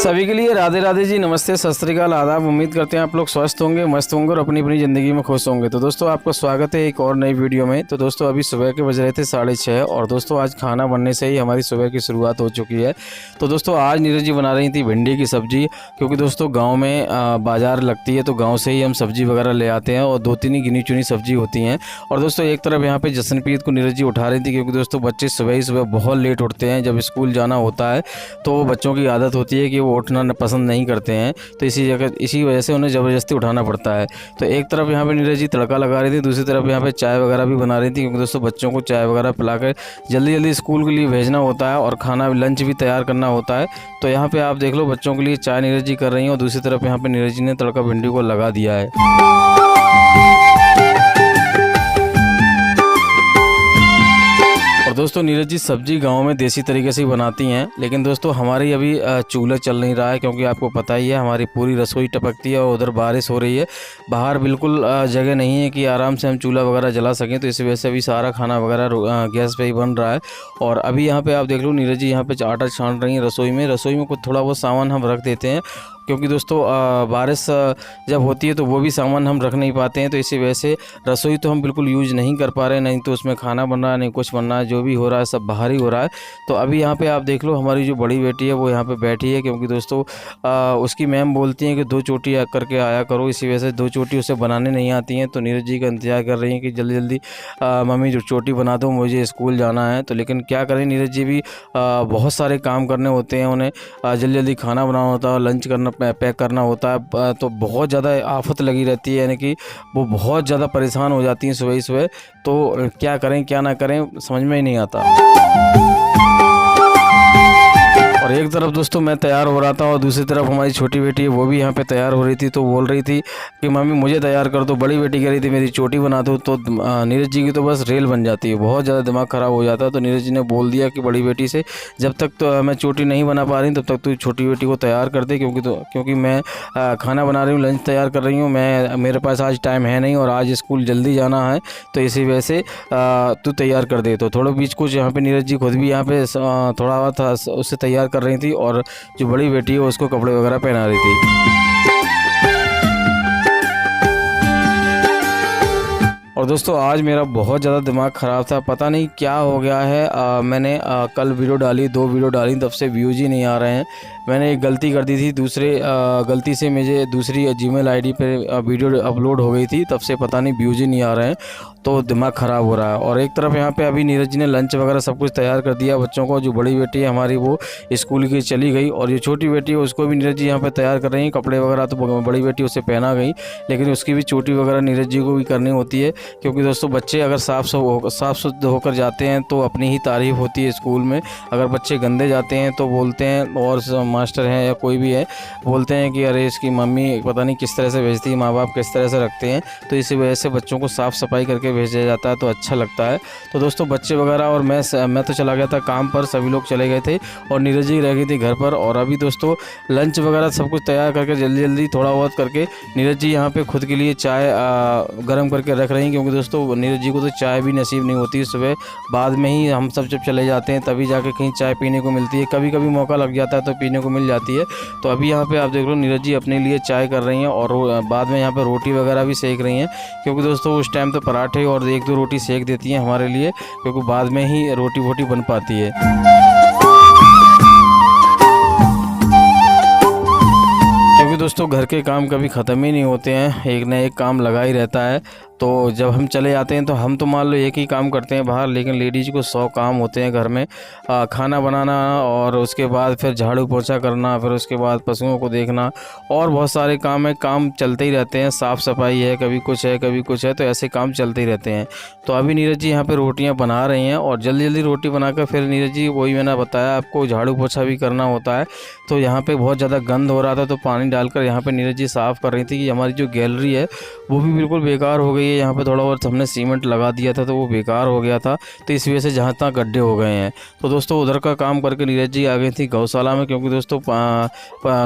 सभी के लिए राधे राधे जी, नमस्ते, सत श्री अकाल, आदाब। उम्मीद करते हैं आप लोग स्वस्थ होंगे, मस्त होंगे और अपनी अपनी ज़िंदगी में खुश होंगे। तो दोस्तों आपका स्वागत है एक और नई वीडियो में। तो दोस्तों अभी सुबह के बज रहे थे 6:30 और दोस्तों आज खाना बनने से ही हमारी सुबह की शुरुआत हो चुकी है। तो दोस्तों आज नीरज जी बना रही थी भिंडी की सब्ज़ी, क्योंकि दोस्तों गाँव में बाज़ार लगती है तो गाँव से ही हम सब्ज़ी वगैरह ले आते हैं और 2-3 ही गिनी चुनी सब्ज़ी होती हैं। और दोस्तों एक तरफ यहाँ पे जसनप्रीत को नीरज जी उठा रही थी, क्योंकि दोस्तों बच्चे सुबह ही सुबह बहुत लेट उठते हैं। जब स्कूल जाना होता है तो बच्चों की आदत होती है कि वो उठना पसंद नहीं करते हैं, तो इसी वजह से उन्हें ज़बरदस्ती उठाना पड़ता है। तो एक तरफ यहाँ पे नीरज जी तड़का लगा रही थी, दूसरी तरफ यहाँ पे चाय वगैरह भी बना रही थी, क्योंकि दोस्तों बच्चों को चाय वगैरह पिलाकर जल्दी जल्दी स्कूल के लिए भेजना होता है और खाना लंच भी तैयार करना होता है। तो यहाँ पे आप देख लो बच्चों के लिए चाय नीरज जी कर रही हैं और दूसरी तरफ यहाँ पे नीरज जी ने तड़का भिंडी को लगा दिया है। और दोस्तों नीरज जी सब्जी गांव में देसी तरीके से ही बनाती हैं, लेकिन दोस्तों हमारी अभी चूल्हा चल नहीं रहा है, क्योंकि आपको पता ही है हमारी पूरी रसोई टपकती है और उधर बारिश हो रही है। बाहर बिल्कुल जगह नहीं है कि आराम से हम चूल्हा वगैरह जला सकें, तो इस वजह से अभी सारा खाना वगैरह गैस पे ही बन रहा है। और अभी यहाँ पे आप देख लो नीरज जी यहाँ पे आटा छान रही हैं रसोई में कुछ थोड़ा बहुत सामान हम रख देते हैं, क्योंकि दोस्तों बारिश जब होती है तो वो भी सामान हम रख नहीं पाते हैं। तो इसी वजह से रसोई तो हम बिल्कुल यूज़ नहीं कर पा रहे हैं, नहीं तो उसमें खाना बन रहा है, नहीं कुछ बन रहा है, जो भी हो रहा है सब बाहर ही हो रहा है। तो अभी यहाँ पे आप देख लो हमारी जो बड़ी बेटी है वो यहाँ पे बैठी है, क्योंकि दोस्तों उसकी मैम बोलती हैं कि 2 चोटी करके आया करो, इसी वजह से 2 चोटी उसे बनाने नहीं आती हैं। तो नीरज जी का इंतजार कर रही हैं कि जल्दी जल्दी मम्मी जो चोटी बना दो, मुझे स्कूल जाना है। तो लेकिन क्या करें, नीरज जी भी बहुत सारे काम करने होते हैं, उन्हें जल्दी जल्दी खाना बनाना होता है, लंच करना पैक करना होता है, तो बहुत ज़्यादा आफत लगी रहती है, यानी कि वो बहुत ज़्यादा परेशान हो जाती हैं सुबह ही सुबह। तो क्या करें क्या ना करें समझ में ही नहीं आता। और एक तरफ दोस्तों मैं तैयार हो रहा था और दूसरी तरफ हमारी छोटी बेटी है वो भी यहाँ पे तैयार हो रही थी। तो बोल रही थी कि मम्मी मुझे तैयार कर दो, बड़ी बेटी कह रही थी मेरी चोटी बना दो। तो नीरज जी की तो बस रेल बन जाती है, बहुत ज़्यादा दिमाग ख़राब हो जाता है। तो नीरज जी ने बोल दिया कि बड़ी बेटी से जब तक तो मैं चोटी नहीं बना पा रही तब तक तू छोटी बेटी को तैयार कर दे, क्योंकि मैं खाना बना रही हूँ, लंच तैयार कर रही हूँ, मेरे पास आज टाइम है नहीं और आज स्कूल जल्दी जाना है, तो इसी वजह से तू तैयार कर दे। तो थोड़ा बीच कुछ यहाँ पे नीरज जी खुद भी यहाँ पे थोड़ा था उससे तैयार कर रही थी और जो बड़ी बेटी है उसको कपड़े वगैरह पहना रही थी। और दोस्तों आज मेरा बहुत ज़्यादा दिमाग ख़राब था, पता नहीं क्या हो गया है। मैंने कल वीडियो डाली, 2 वीडियो डाली, तब से व्यूज़ ही नहीं आ रहे हैं। मैंने एक गलती कर दी थी, गलती से मुझे दूसरी जीमेल आईडी पे वीडियो अपलोड हो गई थी, तब से पता नहीं व्यूज़ ही नहीं आ रहे हैं, तो दिमाग ख़राब हो रहा है। और एक तरफ यहाँ पे अभी नीरज जी ने लंच वगैरह सब कुछ तैयार कर दिया बच्चों को। जो बड़ी बेटी है हमारी वो स्कूल की चली गई और जो छोटी बेटी है उसको भी नीरज जी यहाँ पे तैयार कर रही हैं। कपड़े वगैरह तो बड़ी बेटी उसे पहना गई, लेकिन उसकी भी चोटी वगैरह नीरज जी को भी करनी होती है, क्योंकि दोस्तों बच्चे अगर साफ़ सुथरे होकर जाते हैं तो अपनी ही तारीफ़ होती है स्कूल में। अगर बच्चे गंदे जाते हैं तो बोलते हैं, और मास्टर हैं या कोई भी है बोलते हैं कि अरे इसकी मम्मी पता नहीं किस तरह से भेजती है, माँ बाप किस तरह से रखते हैं। तो इसी वजह से बच्चों को साफ़ सफाई करके भेजा जाता है तो अच्छा लगता है। तो दोस्तों बच्चे वगैरह और मैं तो चला गया था काम पर, सभी लोग चले गए थे और नीरज जी रह गई थी घर पर। और अभी दोस्तों लंच वगैरह सब कुछ तैयार करके जल्दी जल्दी थोड़ा बहुत करके नीरज जी यहाँ पे खुद के लिए चाय गर्म करके रख रही हैं, क्योंकि दोस्तों नीरज जी को तो चाय भी नसीब नहीं होती सुबह, बाद में ही हम सब जब चले जाते हैं तभी जाके कहीं चाय पीने को मिलती है। कभी कभी मौका लग जाता है तो पीने को मिल जाती है। तो अभी यहाँ पे आप देख लो नीरज जी अपने लिए चाय कर रही हैं और बाद में यहाँ पे रोटी वगैरह भी सेक रही हैं, क्योंकि दोस्तों उस टाइम तो पराठे और 1-2 रोटी सेक देती हैं हमारे लिए, क्योंकि बाद में ही रोटी वोटी बन पाती है। क्योंकि दोस्तों घर के काम कभी ख़त्म ही नहीं होते हैं, एक न एक काम लगा ही रहता है। तो जब हम चले जाते हैं तो हम तो मान लो एक ही काम करते हैं बाहर, लेकिन लेडीज़ को 100 काम होते हैं घर में। खाना बनाना और उसके बाद फिर झाड़ू पोछा करना, फिर उसके बाद पशुओं को देखना और बहुत सारे काम है, काम चलते ही रहते हैं। साफ़ सफाई है, कभी कुछ है कभी कुछ है, तो ऐसे काम चलते ही रहते हैं। तो अभी नीरज जी यहाँ पर रोटियाँ बना रही हैं और जल्दी जल्दी रोटी बनाकर फिर नीरज जी वही मैंने बताया आपको झाड़ू पोछा भी करना होता है। तो यहाँ पर बहुत ज़्यादा गंद हो रहा था, तो पानी डालकर यहाँ पर नीरज जी साफ़ कर रही थी कि हमारी जो गैलरी है वो भी बिल्कुल बेकार हो गई है। लिए यहाँ पे थोड़ा बहुत हमने सीमेंट लगा दिया था, तो वो बेकार हो गया था, तो इस वजह से जहाँ तहाँ गड्ढे हो गए हैं। तो दोस्तों उधर का काम करके नीरज जी आ गई थी गौशाला में, क्योंकि दोस्तों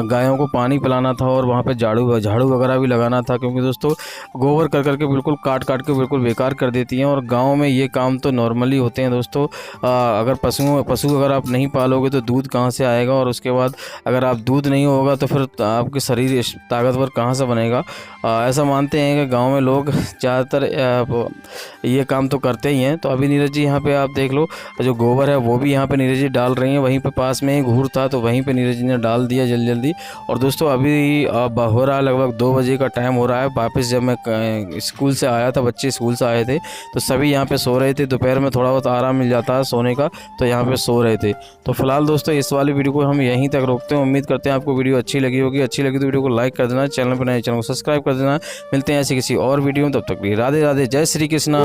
गायों को पानी पिलाना था और वहाँ पे झाड़ू वगैरह भी लगाना था, क्योंकि दोस्तों गोबर कर करके बिल्कुल काट के बिल्कुल बेकार कर देती हैं। और गाँव में ये काम तो नॉर्मली होते हैं दोस्तों। अगर पशु अगर आप नहीं पालोगे तो दूध कहाँ से आएगा, और उसके बाद अगर आप दूध नहीं होगा तो फिर आपके शरीर ताकतवर कहाँ से बनेगा। ऐसा मानते हैं कि गांव में लोग ज़्यादातर ये काम तो करते ही हैं। तो अभी नीरज जी यहाँ पे आप देख लो, जो गोबर है वो भी यहाँ पे नीरज जी डाल रही हैं। वहीं पे पास में ही घूर था, तो वहीं पे नीरज जी ने डाल दिया जल्दी। और दोस्तों अभी हो रहा है लगभग 2 बजे का टाइम हो रहा है। वापस जब मैं स्कूल से आया था, बच्चे स्कूल से आए थे, तो सभी यहाँ पे सो रहे थे। दोपहर में थोड़ा बहुत आराम मिल जाता है सोने का, तो यहाँ पे सो रहे थे। तो फिलहाल दोस्तों इस वाली वीडियो को हम यहीं तक रोकते हैं। उम्मीद करते हैं आपको वीडियो अच्छी लगी होगी। अच्छी लगी तो वीडियो को लाइक कर देना, चैनल पर नए चैनल को सब्सक्राइब कर देना। मिलते हैं ऐसे किसी और वीडियो में, तब तक के लिए राधे राधे, जय श्री कृष्णा।